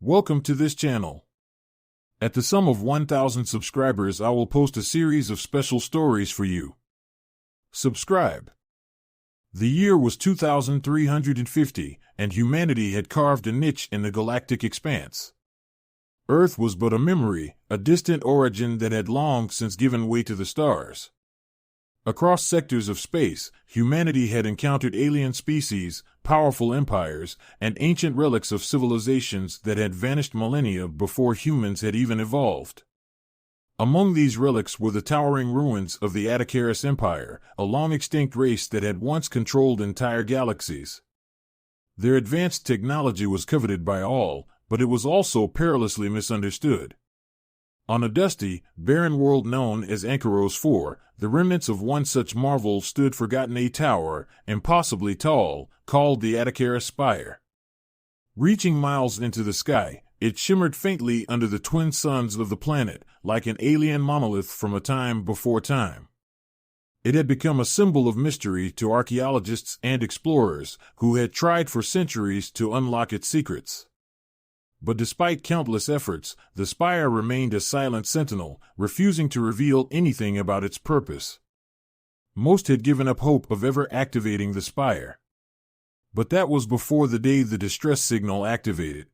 Welcome to this channel. At the sum of 1,000 subscribers, I will post a series of special stories for you. Subscribe. The year was 2350, and humanity had carved a niche in the galactic expanse. Earth was but a memory, a distant origin that had long since given way to the stars. Across sectors of space, humanity had encountered alien species, powerful empires, and ancient relics of civilizations that had vanished millennia before humans had even evolved. Among these relics were the towering ruins of the Atticaris Empire, a long-extinct race that had once controlled entire galaxies. Their advanced technology was coveted by all, but it was also perilously misunderstood. On a dusty, barren world known as Ankaros 4, the remnants of one such marvel stood forgotten, a tower, impossibly tall, called the Atticaris Spire. Reaching miles into the sky, it shimmered faintly under the twin suns of the planet, like an alien monolith from a time before time. It had become a symbol of mystery to archaeologists and explorers who had tried for centuries to unlock its secrets. But despite countless efforts, the spire remained a silent sentinel, refusing to reveal anything about its purpose. Most had given up hope of ever activating the spire. But that was before the day the distress signal activated.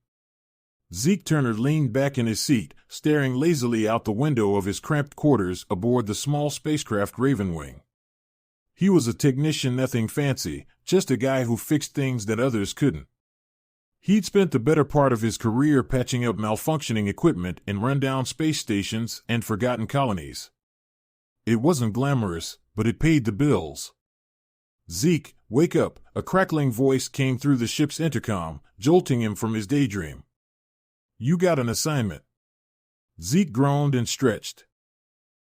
Zeke Turner leaned back in his seat, staring lazily out the window of his cramped quarters aboard the small spacecraft Ravenwing. He was a technician, nothing fancy, just a guy who fixed things that others couldn't. He'd spent the better part of his career patching up malfunctioning equipment in rundown space stations and forgotten colonies. It wasn't glamorous, but it paid the bills. "Zeke, wake up," a crackling voice came through the ship's intercom, jolting him from his daydream. "You got an assignment." Zeke groaned and stretched.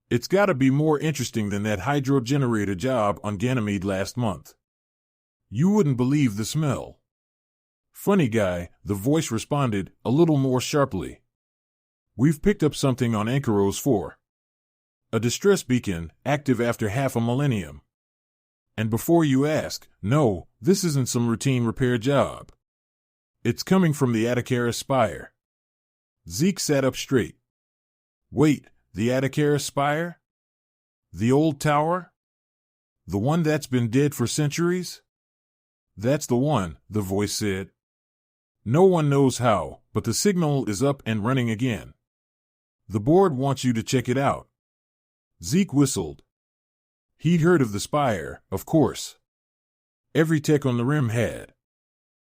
"It's gotta be more interesting than that hydro generator job on Ganymede last month. You wouldn't believe the smell." "Funny guy," the voice responded, a little more sharply. "We've picked up something on Ankaros 4. A distress beacon, active after half a millennium. And before you ask, no, this isn't some routine repair job. It's coming from the Atticaris Spire." Zeke sat up straight. "Wait, the Atticaris Spire? The old tower? The one that's been dead for centuries?" "That's the one," the voice said. "No one knows how, but the signal is up and running again. The board wants you to check it out." Zeke whistled. He'd heard of the spire, of course. Every tech on the rim had.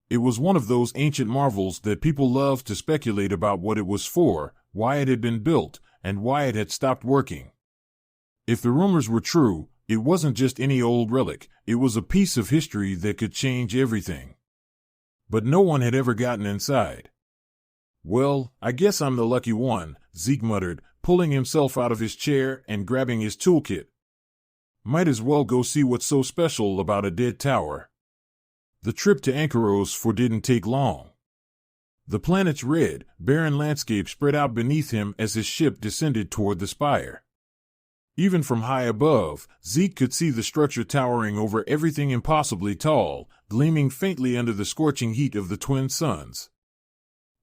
It was one of those ancient marvels that people loved to speculate about what it was for, why it had been built, and why it had stopped working. If the rumors were true, it wasn't just any old relic, it was a piece of history that could change everything. But no one had ever gotten inside. "Well, I guess I'm the lucky one," Zeke muttered, pulling himself out of his chair and grabbing his toolkit. "Might as well go see what's so special about a dead tower." The trip to Ankaros 4 didn't take long. The planet's red, barren landscape spread out beneath him as his ship descended toward the spire. Even from high above, Zeke could see the structure towering over everything, impossibly tall, gleaming faintly under the scorching heat of the twin suns.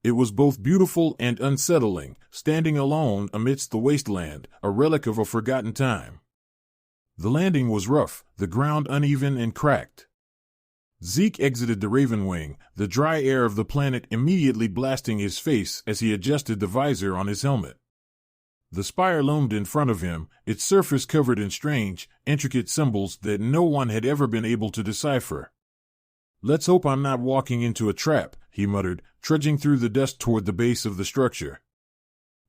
It was both beautiful and unsettling, standing alone amidst the wasteland, a relic of a forgotten time. The landing was rough, the ground uneven and cracked. Zeke exited the Ravenwing, the dry air of the planet immediately blasting his face as he adjusted the visor on his helmet. The spire loomed in front of him, its surface covered in strange, intricate symbols that no one had ever been able to decipher. "Let's hope I'm not walking into a trap," he muttered, trudging through the dust toward the base of the structure.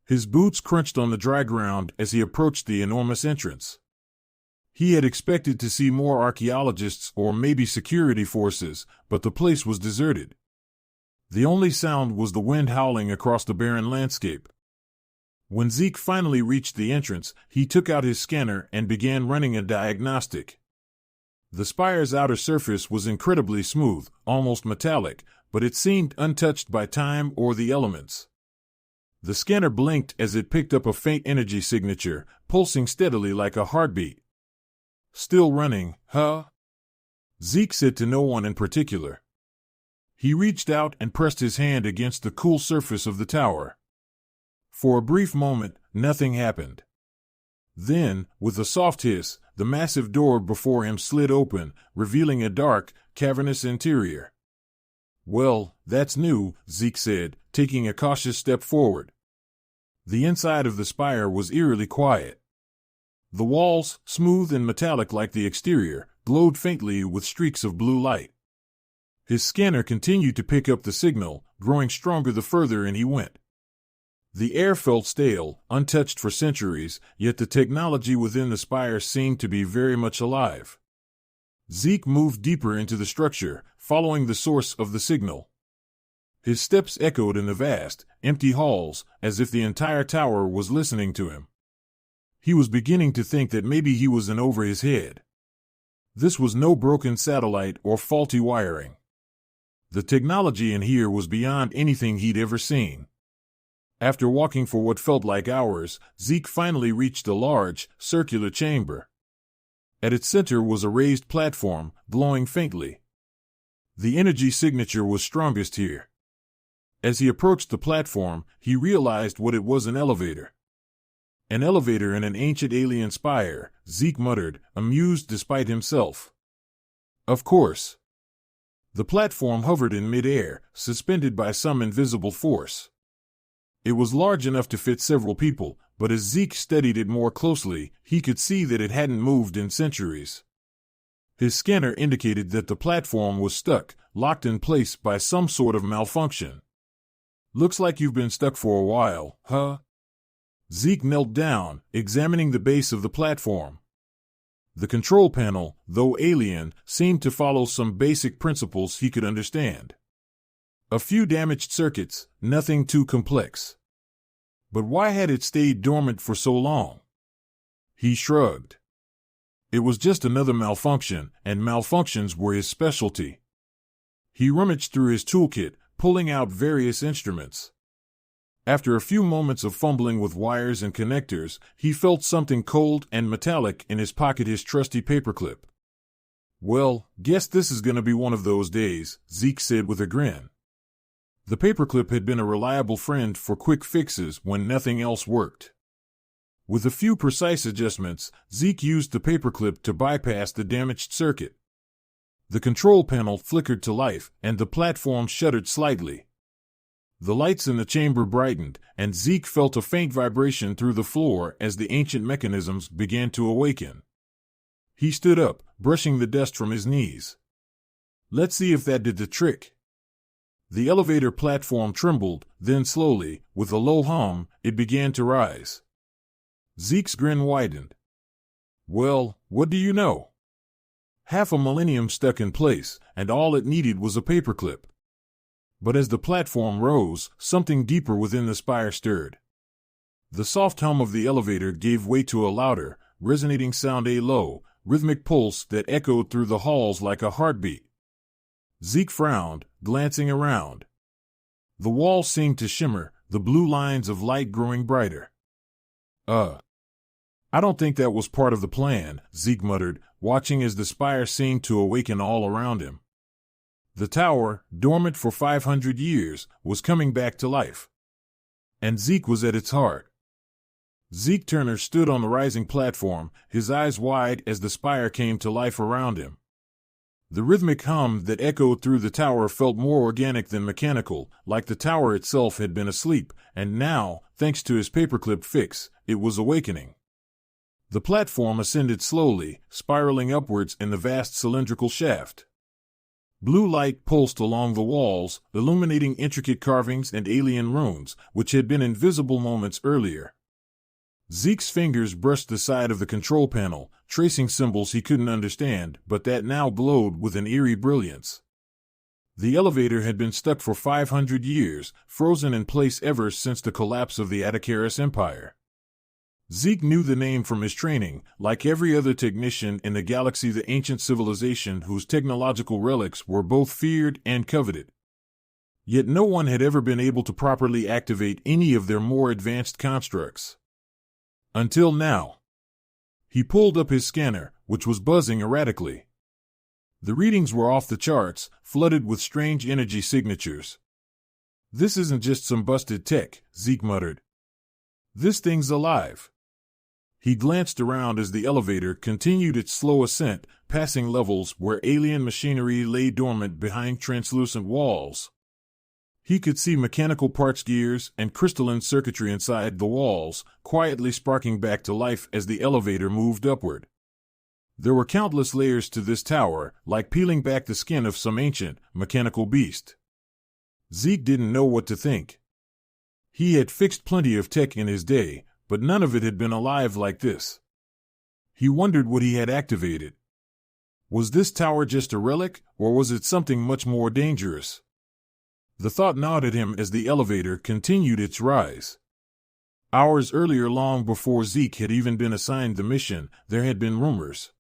His boots crunched on the dry ground as he approached the enormous entrance. He had expected to see more archaeologists or maybe security forces, but the place was deserted. The only sound was the wind howling across the barren landscape. When Zeke finally reached the entrance, he took out his scanner and began running a diagnostic. The spire's outer surface was incredibly smooth, almost metallic, but it seemed untouched by time or the elements. The scanner blinked as it picked up a faint energy signature, pulsing steadily like a heartbeat. "Still running, huh?" Zeke said to no one in particular. He reached out and pressed his hand against the cool surface of the tower. For a brief moment, nothing happened. Then, with a soft hiss, the massive door before him slid open, revealing a dark, cavernous interior. "Well, that's new," Zeke said, taking a cautious step forward. The inside of the spire was eerily quiet. The walls, smooth and metallic like the exterior, glowed faintly with streaks of blue light. His scanner continued to pick up the signal, growing stronger the further in he went. The air felt stale, untouched for centuries, yet the technology within the spire seemed to be very much alive. Zeke moved deeper into the structure, following the source of the signal. His steps echoed in the vast, empty halls, as if the entire tower was listening to him. He was beginning to think that maybe he was in over his head. This was no broken satellite or faulty wiring. The technology in here was beyond anything he'd ever seen. After walking for what felt like hours, Zeke finally reached a large, circular chamber. At its center was a raised platform, glowing faintly. The energy signature was strongest here. As he approached the platform, he realized what it was: an elevator. An elevator in an ancient alien spire, Zeke muttered, amused despite himself. Of course. The platform hovered in mid-air, suspended by some invisible force. It was large enough to fit several people, but as Zeke studied it more closely, he could see that it hadn't moved in centuries. His scanner indicated that the platform was stuck, locked in place by some sort of malfunction. "Looks like you've been stuck for a while, huh?" Zeke knelt down, examining the base of the platform. The control panel, though alien, seemed to follow some basic principles he could understand. A few damaged circuits, nothing too complex. But why had it stayed dormant for so long? He shrugged. It was just another malfunction, and malfunctions were his specialty. He rummaged through his toolkit, pulling out various instruments. After a few moments of fumbling with wires and connectors, he felt something cold and metallic in his pocket, his trusty paperclip. "Well, guess this is gonna be one of those days," Zeke said with a grin. The paperclip had been a reliable friend for quick fixes when nothing else worked. With a few precise adjustments, Zeke used the paperclip to bypass the damaged circuit. The control panel flickered to life, and the platform shuddered slightly. The lights in the chamber brightened, and Zeke felt a faint vibration through the floor as the ancient mechanisms began to awaken. He stood up, brushing the dust from his knees. "Let's see if that did the trick." The elevator platform trembled, then slowly, with a low hum, it began to rise. Zeke's grin widened. "Well, what do you know? Half a millennium stuck in place, and all it needed was a paperclip." But as the platform rose, something deeper within the spire stirred. The soft hum of the elevator gave way to a louder, resonating sound, a low, rhythmic pulse that echoed through the halls like a heartbeat. Zeke frowned, glancing around. The walls seemed to shimmer, the blue lines of light growing brighter. I don't think that was part of the plan," Zeke muttered, watching as the spire seemed to awaken all around him. The tower, dormant for 500 years, was coming back to life. And Zeke was at its heart. Zeke Turner stood on the rising platform, his eyes wide as the spire came to life around him. The rhythmic hum that echoed through the tower felt more organic than mechanical, like the tower itself had been asleep, and now, thanks to his paperclip fix, it was awakening. The platform ascended slowly, spiraling upwards in the vast cylindrical shaft. Blue light pulsed along the walls, illuminating intricate carvings and alien runes, which had been invisible moments earlier. Zeke's fingers brushed the side of the control panel, tracing symbols he couldn't understand, but that now glowed with an eerie brilliance. The elevator had been stuck for 500 years, frozen in place ever since the collapse of the Atticaris Empire. Zeke knew the name from his training. Like every other technician in the galaxy, the ancient civilization whose technological relics were both feared and coveted. Yet no one had ever been able to properly activate any of their more advanced constructs. Until now. He pulled up his scanner, which was buzzing erratically. The readings were off the charts, flooded with strange energy signatures. "This isn't just some busted tech," Zeke muttered. "This thing's alive." He glanced around as the elevator continued its slow ascent, passing levels where alien machinery lay dormant behind translucent walls. He could see mechanical parts, gears, and crystalline circuitry inside the walls, quietly sparking back to life as the elevator moved upward. There were countless layers to this tower, like peeling back the skin of some ancient, mechanical beast. Zeke didn't know what to think. He had fixed plenty of tech in his day, but none of it had been alive like this. He wondered what he had activated. Was this tower just a relic, or was it something much more dangerous? The thought gnawed at him as the elevator continued its rise. Hours earlier, long before Zeke had even been assigned the mission, there had been rumors.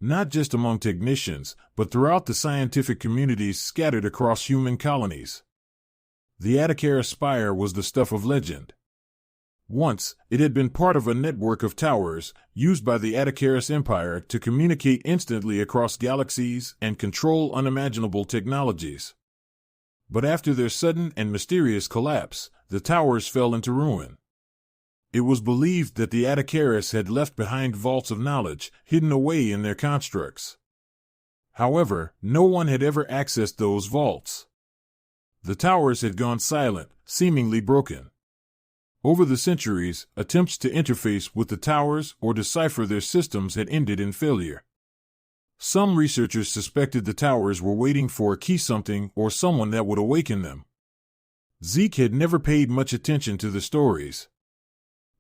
Not just among technicians, but throughout the scientific communities scattered across human colonies. The Atacara Spire was the stuff of legend. Once, it had been part of a network of towers, used by the Atacaris Empire to communicate instantly across galaxies and control unimaginable technologies. But after their sudden and mysterious collapse, the towers fell into ruin. It was believed that the Atacaris had left behind vaults of knowledge, hidden away in their constructs. However, no one had ever accessed those vaults. The towers had gone silent, seemingly broken. Over the centuries, attempts to interface with the towers or decipher their systems had ended in failure. Some researchers suspected the towers were waiting for a key, something or someone that would awaken them. Zeke had never paid much attention to the stories.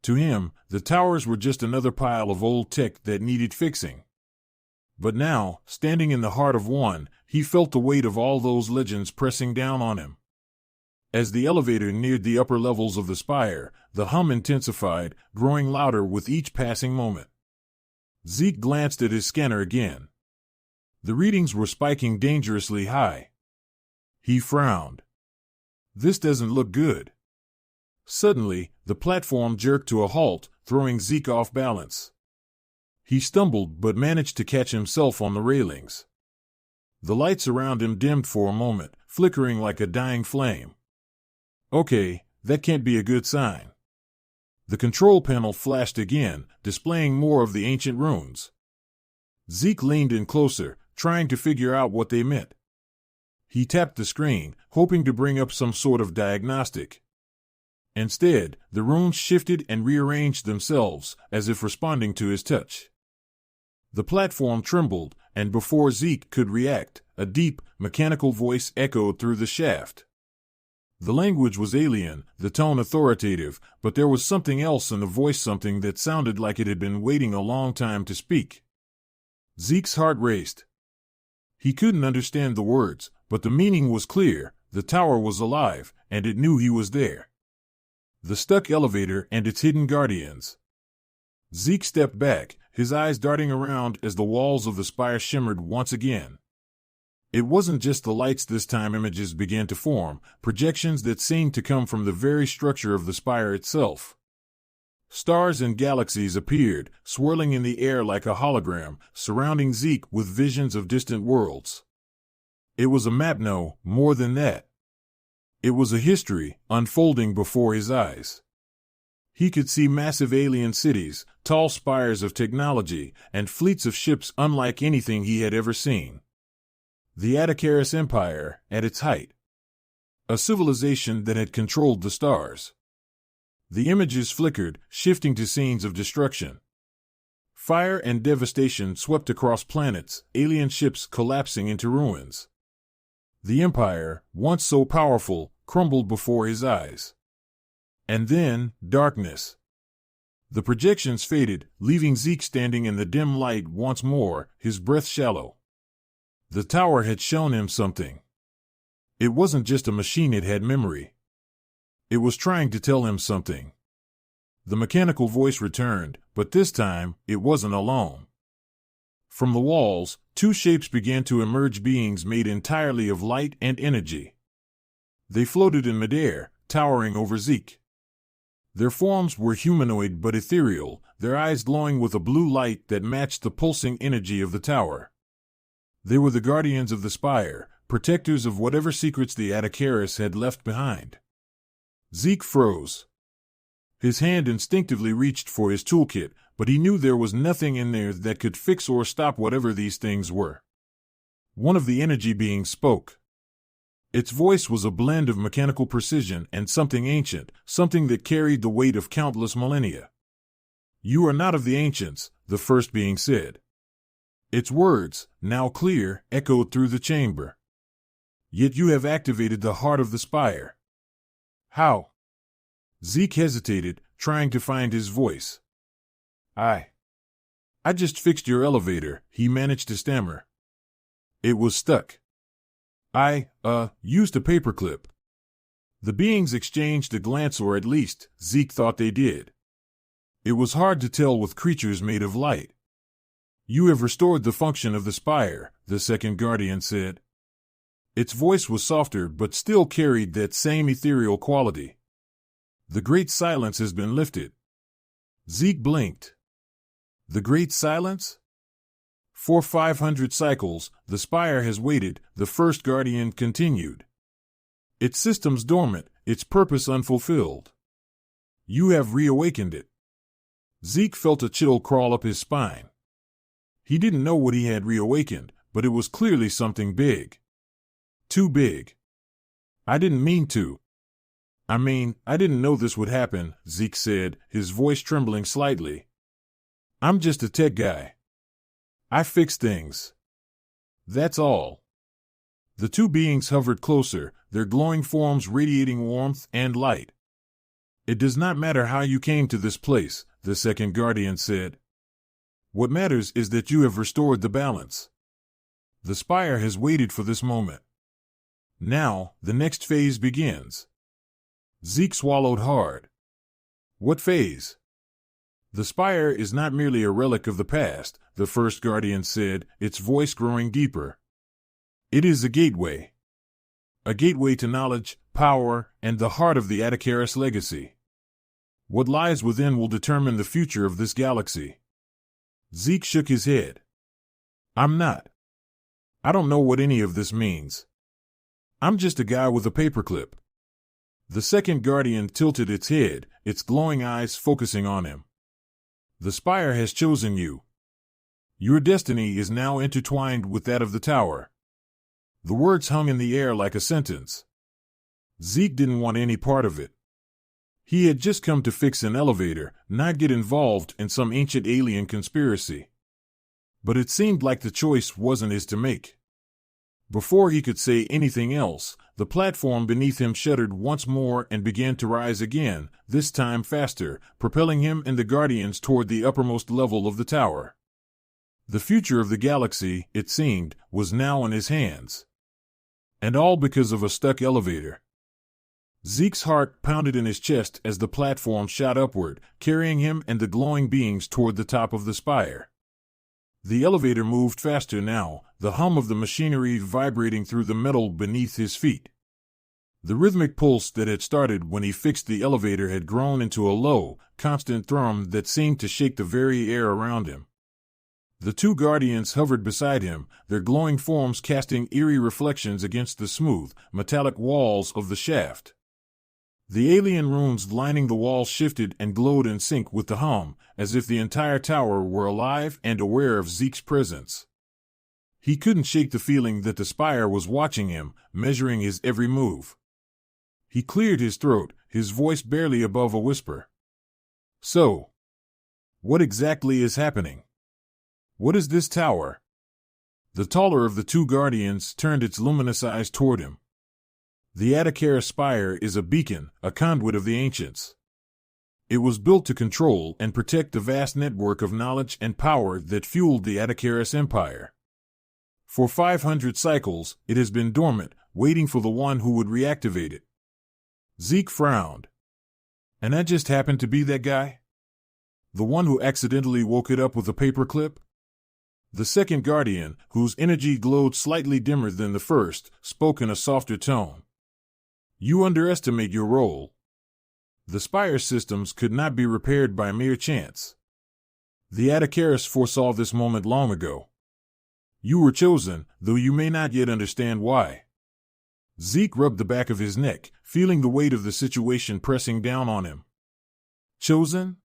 To him, the towers were just another pile of old tech that needed fixing. But now, standing in the heart of one, he felt the weight of all those legends pressing down on him. As the elevator neared the upper levels of the spire, the hum intensified, growing louder with each passing moment. Zeke glanced at his scanner again. The readings were spiking dangerously high. He frowned. This doesn't look good. Suddenly, the platform jerked to a halt, throwing Zeke off balance. He stumbled but managed to catch himself on the railings. The lights around him dimmed for a moment, flickering like a dying flame. Okay, that can't be a good sign. The control panel flashed again, displaying more of the ancient runes. Zeke leaned in closer, trying to figure out what they meant. He tapped the screen, hoping to bring up some sort of diagnostic. Instead, the runes shifted and rearranged themselves, as if responding to his touch. The platform trembled, and before Zeke could react, a deep, mechanical voice echoed through the shaft. The language was alien, the tone authoritative, but there was something else in the voice, something that sounded like it had been waiting a long time to speak. Zeke's heart raced. He couldn't understand the words, but the meaning was clear. The tower was alive, and it knew he was there. The stuck elevator and its hidden guardians. Zeke stepped back, his eyes darting around as the walls of the spire shimmered once again. It wasn't just the lights this time. Images began to form, projections that seemed to come from the very structure of the spire itself. Stars and galaxies appeared, swirling in the air like a hologram, surrounding Zeke with visions of distant worlds. It was a map, no, more than that. It was a history, unfolding before his eyes. He could see massive alien cities, tall spires of technology, and fleets of ships unlike anything he had ever seen. The Atacaris Empire, at its height. A civilization that had controlled the stars. The images flickered, shifting to scenes of destruction. Fire and devastation swept across planets, alien ships collapsing into ruins. The Empire, once so powerful, crumbled before his eyes. And then, darkness. The projections faded, leaving Zeke standing in the dim light once more, his breath shallow. The tower had shown him something. It wasn't just a machine, it had memory. It was trying to tell him something. The mechanical voice returned, but this time, it wasn't alone. From the walls, two shapes began to emerge, beings made entirely of light and energy. They floated in midair, towering over Zeke. Their forms were humanoid but ethereal, their eyes glowing with a blue light that matched the pulsing energy of the tower. They were the guardians of the spire, protectors of whatever secrets the Atticaris had left behind. Zeke froze. His hand instinctively reached for his toolkit, but he knew there was nothing in there that could fix or stop whatever these things were. One of the energy beings spoke. Its voice was a blend of mechanical precision and something ancient, something that carried the weight of countless millennia. "You are not of the ancients," the first being said. Its words, now clear, echoed through the chamber. "Yet you have activated the heart of the spire." "How?" Zeke hesitated, trying to find his voice. I just fixed your elevator," he managed to stammer. "It was stuck. I used a paperclip." The beings exchanged a glance, or at least, Zeke thought they did. It was hard to tell with creatures made of light. "You have restored the function of the spire," the second guardian said. Its voice was softer but still carried that same ethereal quality. "The great silence has been lifted." Zeke blinked. The great silence? For 500 cycles, the spire has waited, the first guardian continued. Its systems dormant, its purpose unfulfilled. You have reawakened it. Zeke felt a chill crawl up his spine. He didn't know what he had reawakened, but it was clearly something big. Too big. "I didn't mean to. I didn't know this would happen," Zeke said, his voice trembling slightly. "I'm just a tech guy. I fix things. That's all." The two beings hovered closer, their glowing forms radiating warmth and light. "It does not matter how you came to this place," the second guardian said. "What matters is that you have restored the balance. The spire has waited for this moment. Now, the next phase begins." Zeke swallowed hard. "What phase?" "The spire is not merely a relic of the past," the first guardian said, its voice growing deeper. "It is a gateway. A gateway to knowledge, power, and the heart of the Atticaris legacy. What lies within will determine the future of this galaxy." Zeke shook his head. I don't know what any of this means. I'm just a guy with a paperclip." The second guardian tilted its head, its glowing eyes focusing on him. "The spire has chosen you. Your destiny is now intertwined with that of the tower." The words hung in the air like a sentence. Zeke didn't want any part of it. He had just come to fix an elevator, not get involved in some ancient alien conspiracy. But it seemed like the choice wasn't his to make. Before he could say anything else, the platform beneath him shuddered once more and began to rise again, this time faster, propelling him and the Guardians toward the uppermost level of the tower. The future of the galaxy, it seemed, was now in his hands. And all because of a stuck elevator. Zeke's heart pounded in his chest as the platform shot upward, carrying him and the glowing beings toward the top of the spire. The elevator moved faster now, the hum of the machinery vibrating through the metal beneath his feet. The rhythmic pulse that had started when he fixed the elevator had grown into a low, constant thrum that seemed to shake the very air around him. The two guardians hovered beside him, their glowing forms casting eerie reflections against the smooth, metallic walls of the shaft. The alien runes lining the walls shifted and glowed in sync with the hum, as if the entire tower were alive and aware of Zeke's presence. He couldn't shake the feeling that the spire was watching him, measuring his every move. He cleared his throat, his voice barely above a whisper. "So, what exactly is happening? What is this tower?" The taller of the two guardians turned its luminous eyes toward him. "The Atticaris Spire is a beacon, a conduit of the ancients. It was built to control and protect the vast network of knowledge and power that fueled the Atticaris Empire. For 500 cycles, it has been dormant, waiting for the one who would reactivate it." Zeke frowned. "And I just happened to be that guy? The one who accidentally woke it up with a paperclip?" The second guardian, whose energy glowed slightly dimmer than the first, spoke in a softer tone. "You underestimate your role. The spire systems could not be repaired by mere chance. The Atticaris foresaw this moment long ago. You were chosen, though you may not yet understand why. Zeke rubbed the back of his neck, feeling the weight of the situation pressing down on him. Chosen?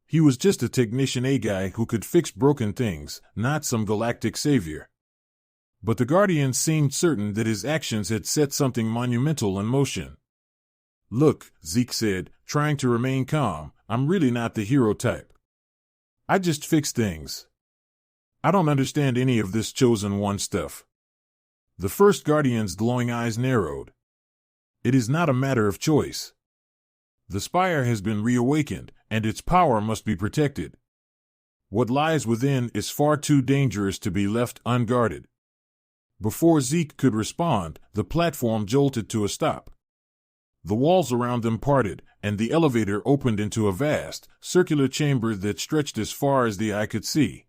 He was just a Technician A guy who could fix broken things, not some galactic savior. But the Guardians seemed certain that his actions had set something monumental in motion. Look, Zeke said, trying to remain calm, I'm really not the hero type. I just fix things. I don't understand any of this Chosen One stuff. The first Guardian's glowing eyes narrowed. It is not a matter of choice. The Spire has been reawakened, and its power must be protected. What lies within is far too dangerous to be left unguarded. Before Zeke could respond, the platform jolted to a stop. The walls around them parted, and the elevator opened into a vast, circular chamber that stretched as far as the eye could see.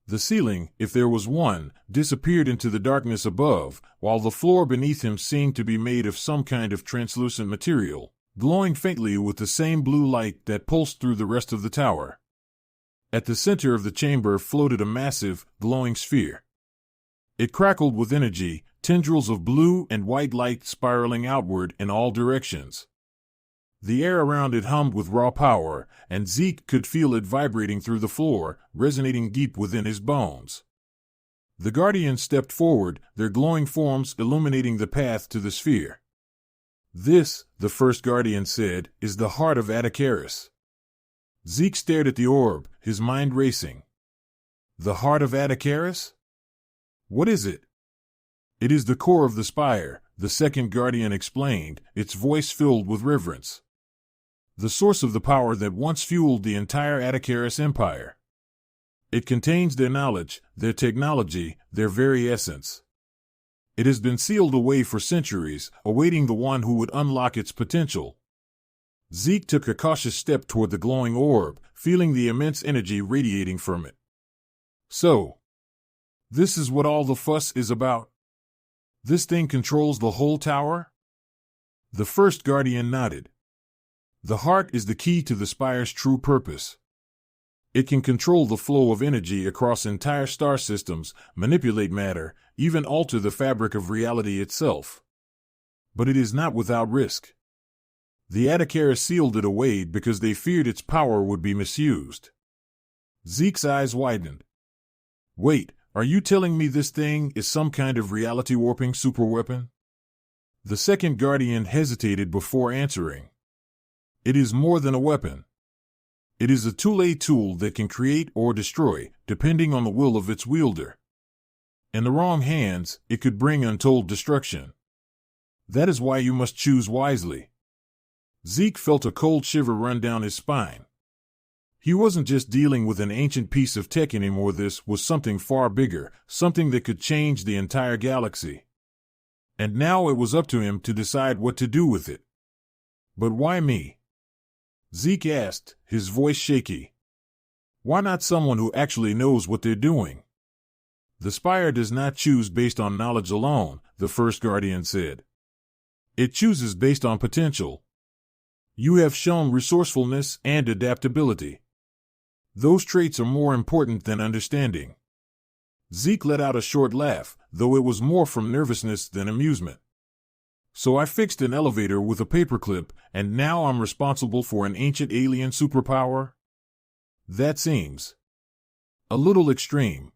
The ceiling, if there was one, disappeared into the darkness above, while the floor beneath him seemed to be made of some kind of translucent material, glowing faintly with the same blue light that pulsed through the rest of the tower. At the center of the chamber floated a massive, glowing sphere. It crackled with energy, tendrils of blue and white light spiraling outward in all directions. The air around it hummed with raw power, and Zeke could feel it vibrating through the floor, resonating deep within his bones. The Guardians stepped forward, their glowing forms illuminating the path to the sphere. This, the first Guardian said, is the heart of Atticaris. Zeke stared at the orb, his mind racing. The heart of Atticaris? What is it? It is the core of the Spire, the second Guardian explained, its voice filled with reverence. The source of the power that once fueled the entire Atticaris Empire. It contains their knowledge, their technology, their very essence. It has been sealed away for centuries, awaiting the one who would unlock its potential. Zeke took a cautious step toward the glowing orb, feeling the immense energy radiating from it. So, this is what all the fuss is about? This thing controls the whole tower? The first Guardian nodded. The heart is the key to the Spire's true purpose. It can control the flow of energy across entire star systems, manipulate matter, even alter the fabric of reality itself. But it is not without risk. The Atticaris sealed it away because they feared its power would be misused. Zeke's eyes widened. Wait, are you telling me this thing is some kind of reality-warping superweapon? The second Guardian hesitated before answering. It is more than a weapon. It is a tool that can create or destroy, depending on the will of its wielder. In the wrong hands, it could bring untold destruction. That is why you must choose wisely. Zeke felt a cold shiver run down his spine. He wasn't just dealing with an ancient piece of tech anymore. This was something far bigger, something that could change the entire galaxy. And now it was up to him to decide what to do with it. But why me? Zeke asked, his voice shaky. Why not someone who actually knows what they're doing? The Spire does not choose based on knowledge alone, the first Guardian said. It chooses based on potential. You have shown resourcefulness and adaptability. Those traits are more important than understanding. Zeke let out a short laugh, though it was more from nervousness than amusement. So I fixed an elevator with a paperclip, and now I'm responsible for an ancient alien superpower? That seems a little extreme.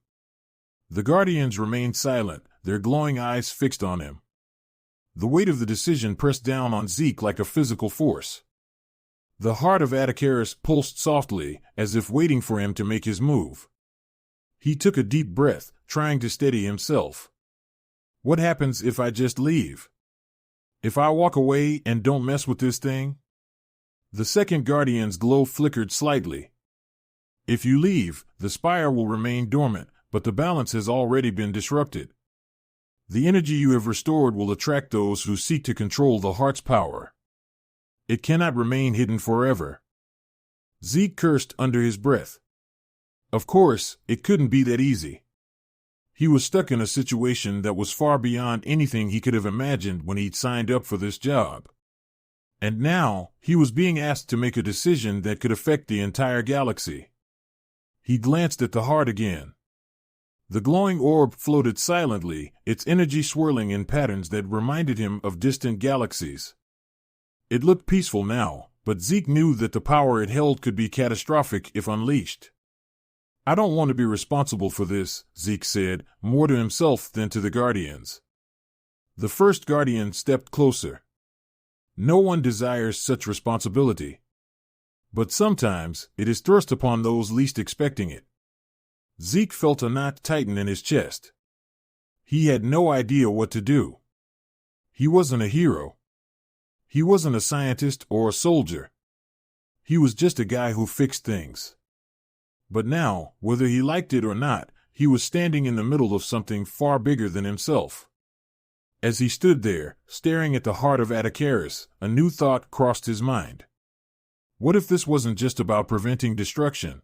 The Guardians remained silent, their glowing eyes fixed on him. The weight of the decision pressed down on Zeke like a physical force. The heart of Atticaris pulsed softly, as if waiting for him to make his move. He took a deep breath, trying to steady himself. What happens if I just leave? If I walk away and don't mess with this thing? The second Guardian's glow flickered slightly. If you leave, the Spire will remain dormant, but the balance has already been disrupted. The energy you have restored will attract those who seek to control the heart's power. It cannot remain hidden forever. Zeke cursed under his breath. Of course, it couldn't be that easy. He was stuck in a situation that was far beyond anything he could have imagined when he'd signed up for this job. And now, he was being asked to make a decision that could affect the entire galaxy. He glanced at the heart again. The glowing orb floated silently, its energy swirling in patterns that reminded him of distant galaxies. It looked peaceful now, but Zeke knew that the power it held could be catastrophic if unleashed. "I don't want to be responsible for this," Zeke said, more to himself than to the Guardians. The first Guardian stepped closer. "No one desires such responsibility. But sometimes it is thrust upon those least expecting it." Zeke felt a knot tighten in his chest. He had no idea what to do. He wasn't a hero. He wasn't a scientist or a soldier. He was just a guy who fixed things. But now, whether he liked it or not, he was standing in the middle of something far bigger than himself. As he stood there, staring at the heart of Atacaris, a new thought crossed his mind. What if this wasn't just about preventing destruction?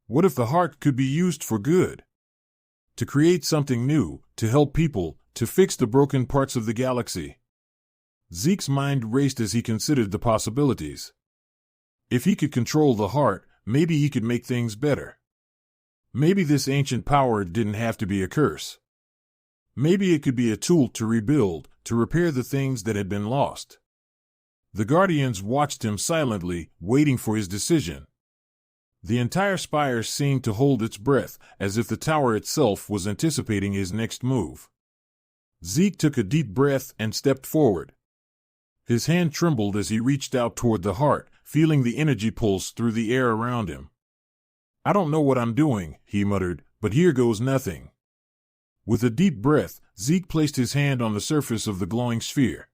What if the heart could be used for good? To create something new, to help people, to fix the broken parts of the galaxy. Zeke's mind raced as he considered the possibilities. If he could control the heart, maybe he could make things better. Maybe this ancient power didn't have to be a curse. Maybe it could be a tool to rebuild, to repair the things that had been lost. The Guardians watched him silently, waiting for his decision. The entire spire seemed to hold its breath, as if the tower itself was anticipating his next move. Zeke took a deep breath and stepped forward. His hand trembled as he reached out toward the heart, feeling the energy pulse through the air around him. "I don't know what I'm doing," he muttered, "but here goes nothing." With a deep breath, Zeke placed his hand on the surface of the glowing sphere.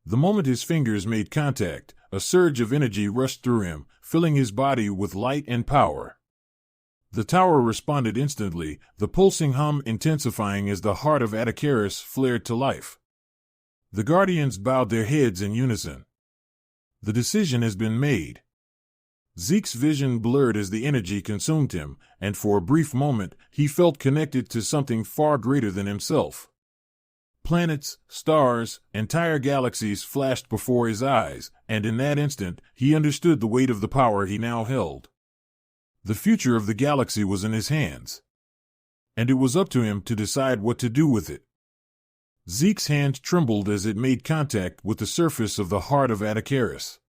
The moment his fingers made contact, a surge of energy rushed through him, filling his body with light and power. The tower responded instantly, the pulsing hum intensifying as the heart of Atacaris flared to life. The Guardians bowed their heads in unison. The decision has been made. Zeke's vision blurred as the energy consumed him, and for a brief moment, he felt connected to something far greater than himself. Planets, stars, entire galaxies flashed before his eyes, and in that instant, he understood the weight of the power he now held. The future of the galaxy was in his hands. And it was up to him to decide what to do with it. Zeke's hand trembled as it made contact with the surface of the heart of Atacaris.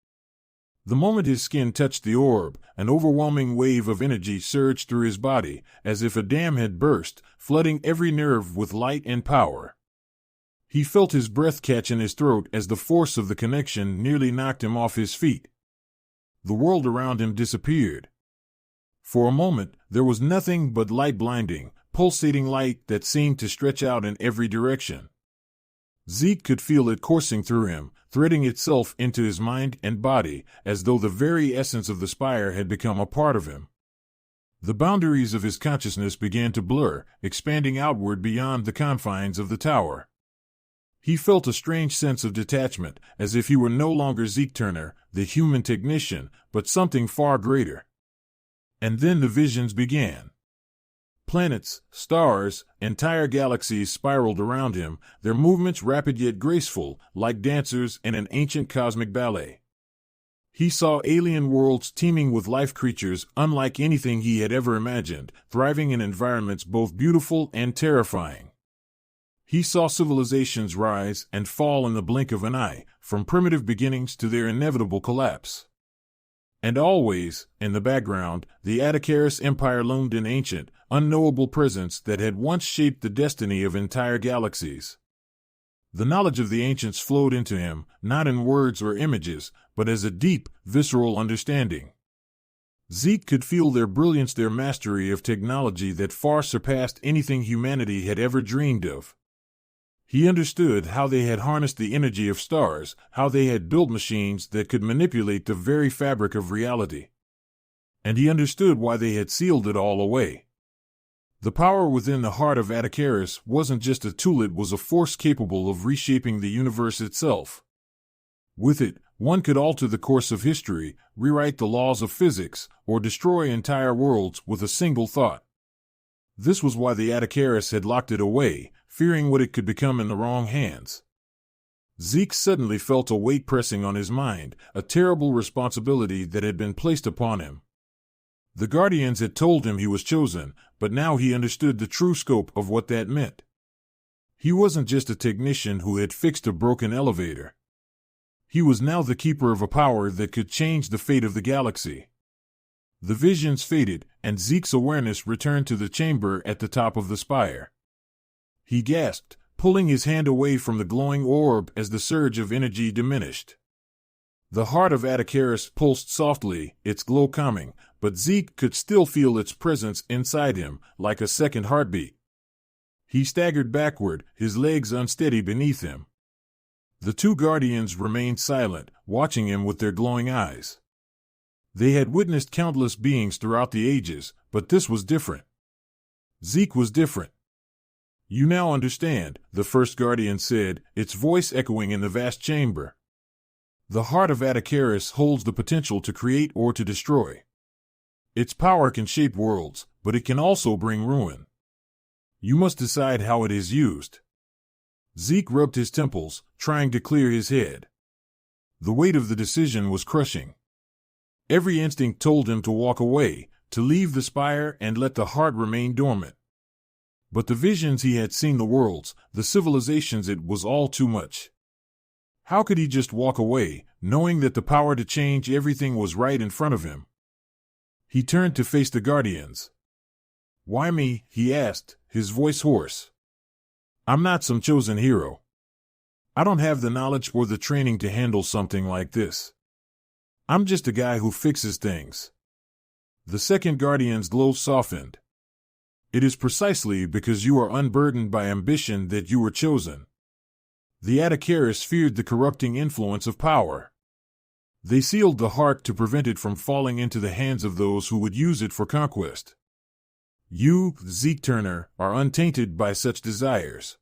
The moment his skin touched the orb, an overwhelming wave of energy surged through his body, as if a dam had burst, flooding every nerve with light and power. He felt his breath catch in his throat as the force of the connection nearly knocked him off his feet. The world around him disappeared. For a moment, there was nothing but light blinding, pulsating light that seemed to stretch out in every direction. Zeke could feel it coursing through him, threading itself into his mind and body, as though the very essence of the spire had become a part of him. The boundaries of his consciousness began to blur, expanding outward beyond the confines of the tower. He felt a strange sense of detachment, as if he were no longer Zeke Turner, the human technician, but something far greater. And then the visions began. Planets, stars, entire galaxies spiraled around him, their movements rapid yet graceful, like dancers in an ancient cosmic ballet. He saw alien worlds teeming with life creatures unlike anything he had ever imagined, thriving in environments both beautiful and terrifying. He saw civilizations rise and fall in the blink of an eye, from primitive beginnings to their inevitable collapse. And always, in the background, the Atacaris Empire loomed in ancient, unknowable presence that had once shaped the destiny of entire galaxies. The knowledge of the ancients flowed into him, not in words or images, but as a deep, visceral understanding. Zeke could feel their brilliance, their mastery of technology that far surpassed anything humanity had ever dreamed of. He understood how they had harnessed the energy of stars, how they had built machines that could manipulate the very fabric of reality. And he understood why they had sealed it all away. The power within the heart of Atacaris wasn't just a tool, it was a force capable of reshaping the universe itself. With it, one could alter the course of history, rewrite the laws of physics, or destroy entire worlds with a single thought. This was why the Atacaris had locked it away, fearing what it could become in the wrong hands. Zeke suddenly felt a weight pressing on his mind, a terrible responsibility that had been placed upon him. The Guardians had told him he was chosen, but now he understood the true scope of what that meant. He wasn't just a technician who had fixed a broken elevator. He was now the keeper of a power that could change the fate of the galaxy. The visions faded, and Zeke's awareness returned to the chamber at the top of the spire. He gasped, pulling his hand away from the glowing orb as the surge of energy diminished. The heart of Atticaris pulsed softly, its glow calming, but Zeke could still feel its presence inside him, like a second heartbeat. He staggered backward, his legs unsteady beneath him. The two Guardians remained silent, watching him with their glowing eyes. They had witnessed countless beings throughout the ages, but this was different. Zeke was different. "You now understand," the first Guardian said, its voice echoing in the vast chamber. "The heart of Atticaris holds the potential to create or to destroy. Its power can shape worlds, but it can also bring ruin. You must decide how it is used." Zeke rubbed his temples, trying to clear his head. The weight of the decision was crushing. Every instinct told him to walk away, to leave the spire and let the heart remain dormant. But the visions he had seen, the worlds, the civilizations, it was all too much. How could he just walk away, knowing that the power to change everything was right in front of him? He turned to face the Guardians. "Why me?" he asked, his voice hoarse. "I'm not some chosen hero. I don't have the knowledge or the training to handle something like this. I'm just a guy who fixes things." The second Guardian's glow softened. "It is precisely because you are unburdened by ambition that you were chosen." The Atticaris feared the corrupting influence of power. They sealed the heart to prevent it from falling into the hands of those who would use it for conquest. "You, Zeke Turner, are untainted by such desires."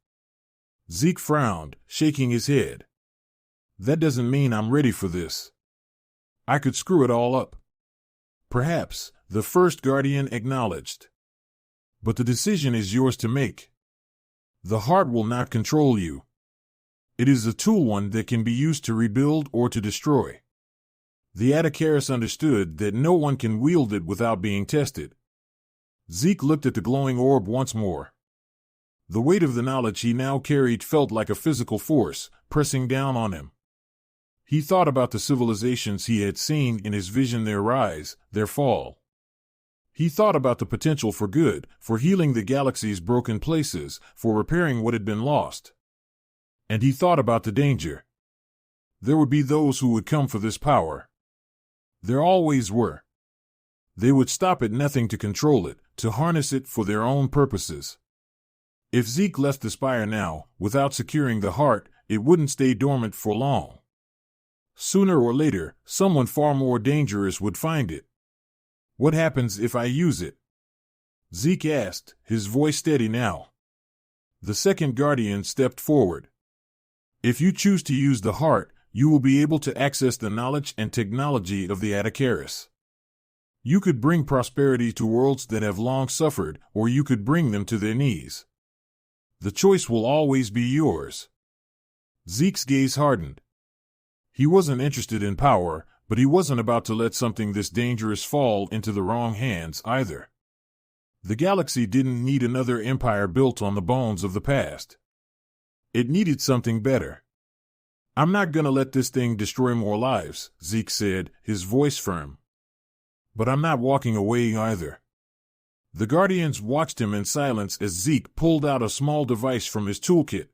Zeke frowned, shaking his head. "That doesn't mean I'm ready for this. I could screw it all up." "Perhaps," the first Guardian acknowledged. "But the decision is yours to make. The heart will not control you. It is a tool, one that can be used to rebuild or to destroy." The Atticaris understood that no one can wield it without being tested. Zeke looked at the glowing orb once more. The weight of the knowledge he now carried felt like a physical force, pressing down on him. He thought about the civilizations he had seen in his vision, their rise, their fall. He thought about the potential for good, for healing the galaxy's broken places, for repairing what had been lost. And he thought about the danger. There would be those who would come for this power. There always were. They would stop at nothing to control it, to harness it for their own purposes. If Zeke left the spire now, without securing the heart, it wouldn't stay dormant for long. Sooner or later, someone far more dangerous would find it. "What happens if I use it?" Zeke asked, his voice steady now. The second Guardian stepped forward. "If you choose to use the heart, you will be able to access the knowledge and technology of the Atticaris. You could bring prosperity to worlds that have long suffered, or you could bring them to their knees. The choice will always be yours." Zeke's gaze hardened. He wasn't interested in power, but he wasn't about to let something this dangerous fall into the wrong hands either. The galaxy didn't need another empire built on the bones of the past. It needed something better. "I'm not gonna let this thing destroy more lives," Zeke said, his voice firm. "But I'm not walking away either." The Guardians watched him in silence as Zeke pulled out a small device from his toolkit.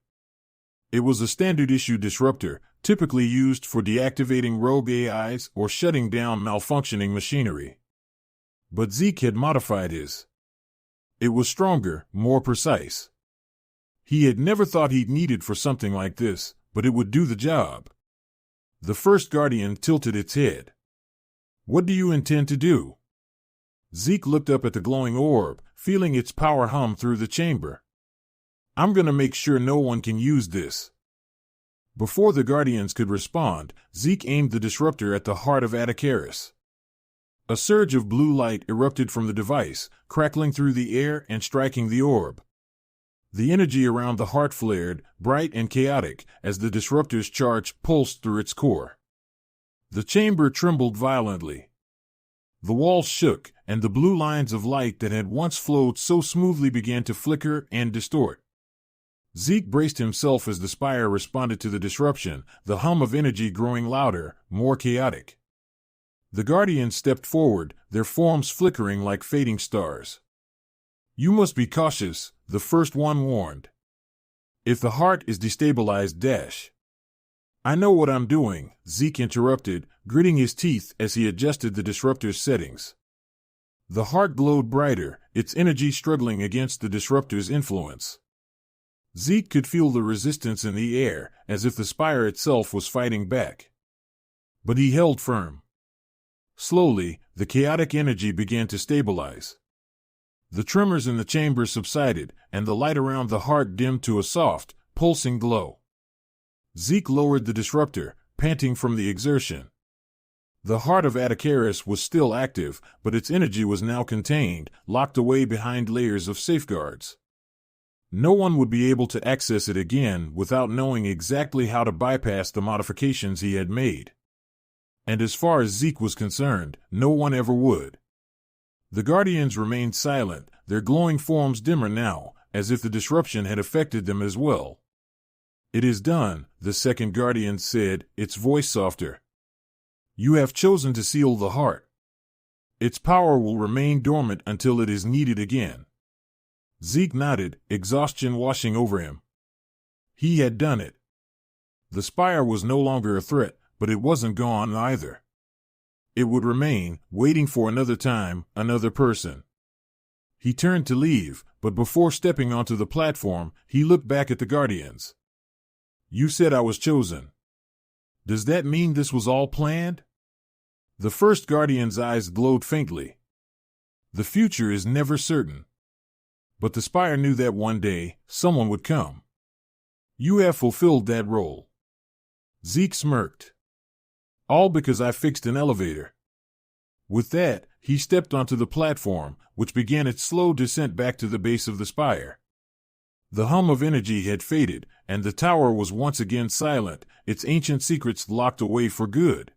It was a standard-issue disruptor, typically used for deactivating rogue AIs or shutting down malfunctioning machinery. But Zeke had modified his. It was stronger, more precise. He had never thought he'd need it for something like this, but it would do the job. The first Guardian tilted its head. "What do you intend to do?" Zeke looked up at the glowing orb, feeling its power hum through the chamber. "I'm gonna make sure no one can use this." Before the Guardians could respond, Zeke aimed the disruptor at the heart of Atticaris. A surge of blue light erupted from the device, crackling through the air and striking the orb. The energy around the heart flared, bright and chaotic, as the disruptor's charge pulsed through its core. The chamber trembled violently. The walls shook, and the blue lines of light that had once flowed so smoothly began to flicker and distort. Zeke braced himself as the spire responded to the disruption, the hum of energy growing louder, more chaotic. The Guardians stepped forward, their forms flickering like fading stars. "You must be cautious," the first one warned. "If the heart is destabilized, dash." "I know what I'm doing," Zeke interrupted, gritting his teeth as he adjusted the disruptor's settings. The heart glowed brighter, its energy struggling against the disruptor's influence. Zeke could feel the resistance in the air, as if the spire itself was fighting back. But he held firm. Slowly, the chaotic energy began to stabilize. The tremors in the chamber subsided, and the light around the heart dimmed to a soft, pulsing glow. Zeke lowered the disruptor, panting from the exertion. The heart of Atticaris was still active, but its energy was now contained, locked away behind layers of safeguards. No one would be able to access it again without knowing exactly how to bypass the modifications he had made. And as far as Zeke was concerned, no one ever would. The Guardians remained silent, their glowing forms dimmer now, as if the disruption had affected them as well. "It is done," the second Guardian said, its voice softer. "You have chosen to seal the heart. Its power will remain dormant until it is needed again." Zeke nodded, exhaustion washing over him. He had done it. The spire was no longer a threat, but it wasn't gone either. It would remain, waiting for another time, another person. He turned to leave, but before stepping onto the platform, he looked back at the Guardians. "You said I was chosen. Does that mean this was all planned?" The first Guardian's eyes glowed faintly. "The future is never certain. But the spire knew that one day, someone would come. You have fulfilled that role." Zeke smirked. "All because I fixed an elevator." With that, he stepped onto the platform, which began its slow descent back to the base of the spire. The hum of energy had faded, and the tower was once again silent, its ancient secrets locked away for good.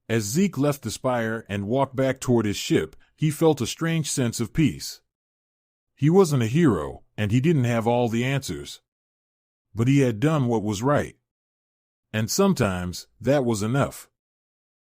As Zeke left the spire and walked back toward his ship, he felt a strange sense of peace. He wasn't a hero, and he didn't have all the answers. But he had done what was right. And sometimes, that was enough.